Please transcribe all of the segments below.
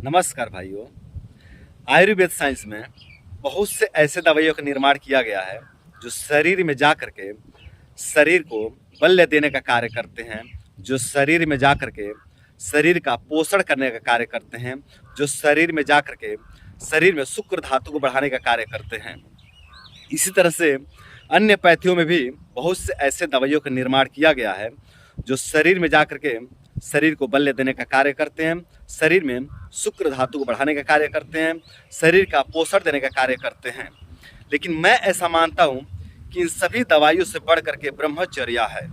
नमस्कार भाइयों। आयुर्वेद साइंस में बहुत से ऐसे दवाइयों का निर्माण किया गया है जो शरीर में जा करके शरीर को बल देने का कार्य करते हैं, जो शरीर में जा करके शरीर का पोषण करने का कार्य करते हैं, जो शरीर में जा करके शरीर में शुक्र धातु को बढ़ाने का कार्य करते हैं। इसी तरह से अन्य पैथियों में भी बहुत से ऐसे दवाइयों का निर्माण किया गया है जो शरीर में जा करके शरीर को बल देने का कार्य करते हैं, शरीर में शुक्र धातु को बढ़ाने का कार्य करते हैं, शरीर का पोषण देने का कार्य करते हैं। लेकिन मैं ऐसा मानता हूँ कि इन सभी दवाइयों से बढ़ करके ब्रह्मचर्या है।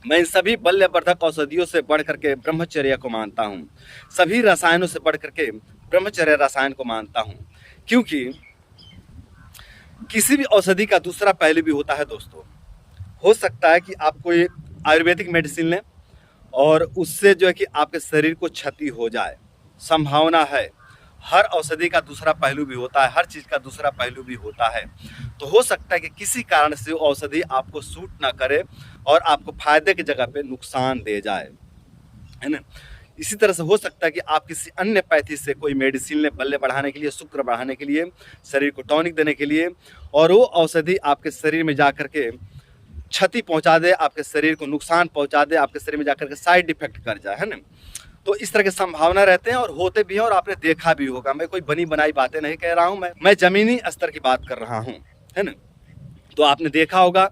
मैं इन सभी बल्यवर्धक औषधियों से बढ़ करके ब्रह्मचर्या को मानता हूँ, सभी रसायनों से बढ़ करके ब्रह्मचर्या रसायन को मानता हूँ। क्योंकि किसी भी औषधि का दूसरा पहलू भी होता है दोस्तों। हो सकता है कि आप कोई आयुर्वेदिक मेडिसिन लें और उससे जो है कि आपके शरीर को क्षति हो जाए, संभावना है। हर औषधि का दूसरा पहलू भी होता है, हर चीज़ का दूसरा पहलू भी होता है। तो हो सकता है कि किसी कारण से वो औषधि आपको सूट ना करे और आपको फायदे की जगह पे नुकसान दे जाए, है ना। इसी तरह से हो सकता है कि आप किसी अन्य पैथी से कोई मेडिसिन लें बल्ले बढ़ाने के लिए, शुक्र बढ़ाने के लिए, शरीर को टॉनिक देने के लिए, और वो औषधि आपके शरीर में जा करके क्षति पहुंचा दे, आपके शरीर को नुकसान पहुंचा दे, आपके शरीर में जाकर के साइड इफेक्ट कर जाए, है ना। तो इस तरह की संभावना रहते हैं और होते भी हैं, और आपने देखा भी होगा। मैं कोई बनी बनाई बातें नहीं कह रहा हूं, मैं जमीनी स्तर की बात कर रहा हूं, है ना। तो आपने देखा होगा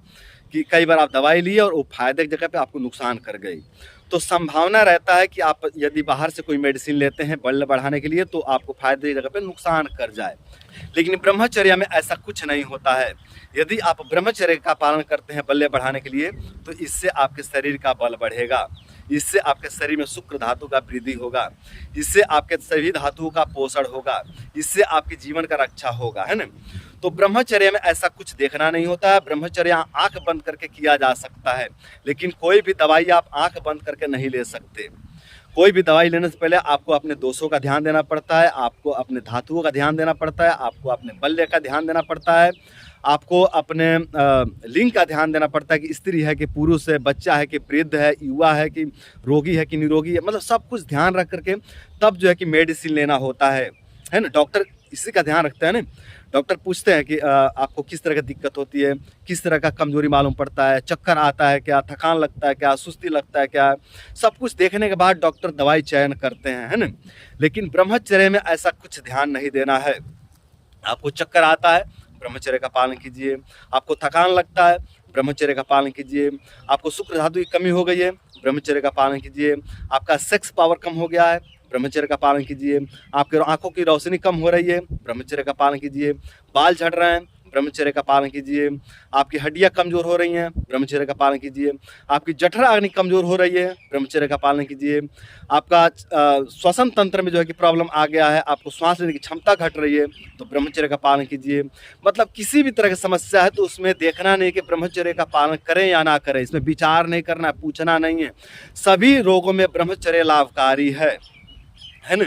कि कई बार आप दवाई लिए और वो फायदे की जगह पे आपको नुकसान कर गई। तो संभावना रहता है कि आप यदि बाहर से कोई मेडिसिन लेते हैं बल बढ़ाने के लिए तो आपको फायदे की जगह पे नुकसान कर जाए। लेकिन ब्रह्मचर्या में ऐसा कुछ नहीं होता है। यदि आप ब्रह्मचर्य का पालन करते हैं बल्ले बढ़ाने के लिए तो इससे आपके शरीर का बल बढ़ेगा, इससे आपके शरीर में शुक्र धातु का वृद्धि होगा, इससे आपके सभी धातुओं का पोषण होगा, इससे आपके जीवन का रक्षा होगा, है ना। तो ब्रह्मचर्य में ऐसा कुछ देखना नहीं होता है। ब्रह्मचर्य आंख बंद करके किया जा सकता है, लेकिन कोई भी दवाई आप आंख बंद करके नहीं ले सकते। कोई भी दवाई लेने से पहले आपको अपने दोषों का ध्यान देना पड़ता है, आपको अपने धातुओं का ध्यान देना पड़ता है, आपको अपने बल्य का ध्यान देना पड़ता है, आपको अपने लिंग का ध्यान देना पड़ता है कि स्त्री है कि पुरुष है, बच्चा है कि वृद्ध है, युवा है कि रोगी है कि निरोगी है। मतलब सब कुछ ध्यान रख करके तब जो है कि मेडिसिन लेना होता है ना। डॉक्टर इसी का ध्यान रखते हैं ना। डॉक्टर पूछते हैं कि आपको किस तरह की दिक्कत होती है, किस तरह का कमजोरी मालूम पड़ता है, चक्कर आता है क्या, थकान लगता है क्या, सुस्ती लगता है क्या। सब कुछ देखने के बाद डॉक्टर दवाई चयन करते हैं, है ना। लेकिन ब्रह्मचर्य में ऐसा कुछ ध्यान नहीं देना है। आपको चक्कर आता है, ब्रह्मचर्य का पालन कीजिए। आपको थकान लगता है, ब्रह्मचर्य का पालन कीजिए। आपको शुक्र धातु की कमी हो गई है, ब्रह्मचर्य का पालन कीजिए। आपका सेक्स पावर कम हो गया है, ब्रह्मचर्य का पालन कीजिए। आपके आंखों की रोशनी कम हो रही है, ब्रह्मचर्य का पालन कीजिए। बाल झड़ रहे हैं, ब्रह्मचर्य का पालन कीजिए। आपकी हड्डियां कमजोर हो रही हैं, ब्रह्मचर्य का पालन कीजिए। आपकी जठरा अग्नि कमजोर हो रही है, ब्रह्मचर्य का पालन कीजिए। आपका श्वसन तंत्र में जो है कि प्रॉब्लम आ गया है, आपको श्वास लेने की क्षमता घट रही है, तो ब्रह्मचर्य का पालन कीजिए। मतलब किसी भी तरह की समस्या है तो उसमें देखना नहीं कि ब्रह्मचर्य का पालन करें या ना करें, इसमें विचार नहीं करना, पूछना नहीं है। सभी रोगों में ब्रह्मचर्य लाभकारी है ना।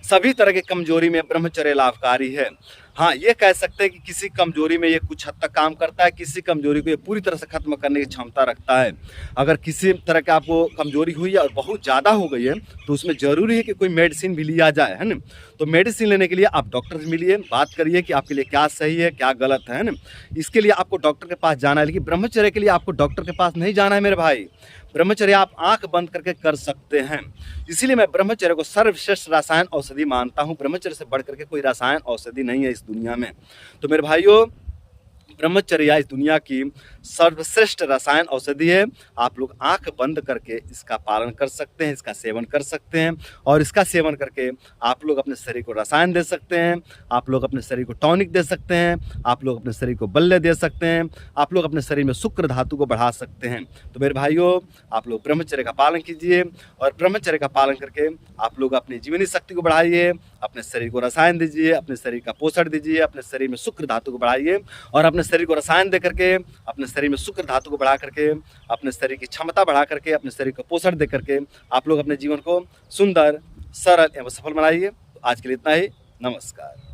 सभी तरह की कमजोरी में ब्रह्मचर्य लाभकारी है। हाँ, ये कह सकते हैं कि किसी कमजोरी में ये कुछ हद तक काम करता है, किसी कमजोरी को ये पूरी तरह से खत्म करने की क्षमता रखता है। अगर किसी तरह की आपको कमजोरी हुई है और बहुत ज़्यादा हो गई है तो उसमें ज़रूरी है कि कोई मेडिसिन भी लिया जाए, है ना। तो मेडिसिन लेने के लिए आप डॉक्टर से मिलिए, बात करिए कि आपके लिए क्या सही है क्या गलत है ना। इसके लिए आपको डॉक्टर के पास जाना है। लेकिन ब्रह्मचर्य के लिए आपको डॉक्टर के पास नहीं जाना है मेरे भाई। ब्रह्मचर्य आप आंख बंद करके कर सकते हैं। इसीलिए मैं ब्रह्मचर्य को सर्वश्रेष्ठ रसायन औषधि मानता हूं। ब्रह्मचर्य से बढ़ करके कोई रसायन औषधि नहीं है इस दुनिया में। तो मेरे भाइयों, ब्रह्मचर्या इस दुनिया की सर्वश्रेष्ठ रसायन औषधि है। आप लोग आंख बंद करके इसका पालन कर सकते हैं, इसका सेवन कर सकते हैं, और इसका सेवन करके आप लोग अपने शरीर को रसायन दे सकते हैं, आप लोग अपने शरीर को टॉनिक दे सकते हैं, आप लोग अपने शरीर को बल्ले दे सकते हैं, आप लोग अपने शरीर में शुक्र धातु को बढ़ा सकते हैं। तो मेरे भाइयों, आप लोग ब्रह्मचर्य का पालन कीजिए, और ब्रह्मचर्य का पालन करके आप लोग अपनी जीवनी शक्ति को बढ़ाइए, अपने शरीर को रसायन दीजिए, अपने शरीर का पोषण दीजिए, अपने शरीर में शुक्र धातु को बढ़ाइए, और अपने शरीर को रसायन दे करके, अपने शरीर में शुक्र धातु को बढ़ा करके, अपने शरीर की क्षमता बढ़ा करके, अपने शरीर को पोषण दे करके आप लोग अपने जीवन को सुंदर, सरल एवं सफल बनाइए। तो आज के लिए इतना ही। नमस्कार।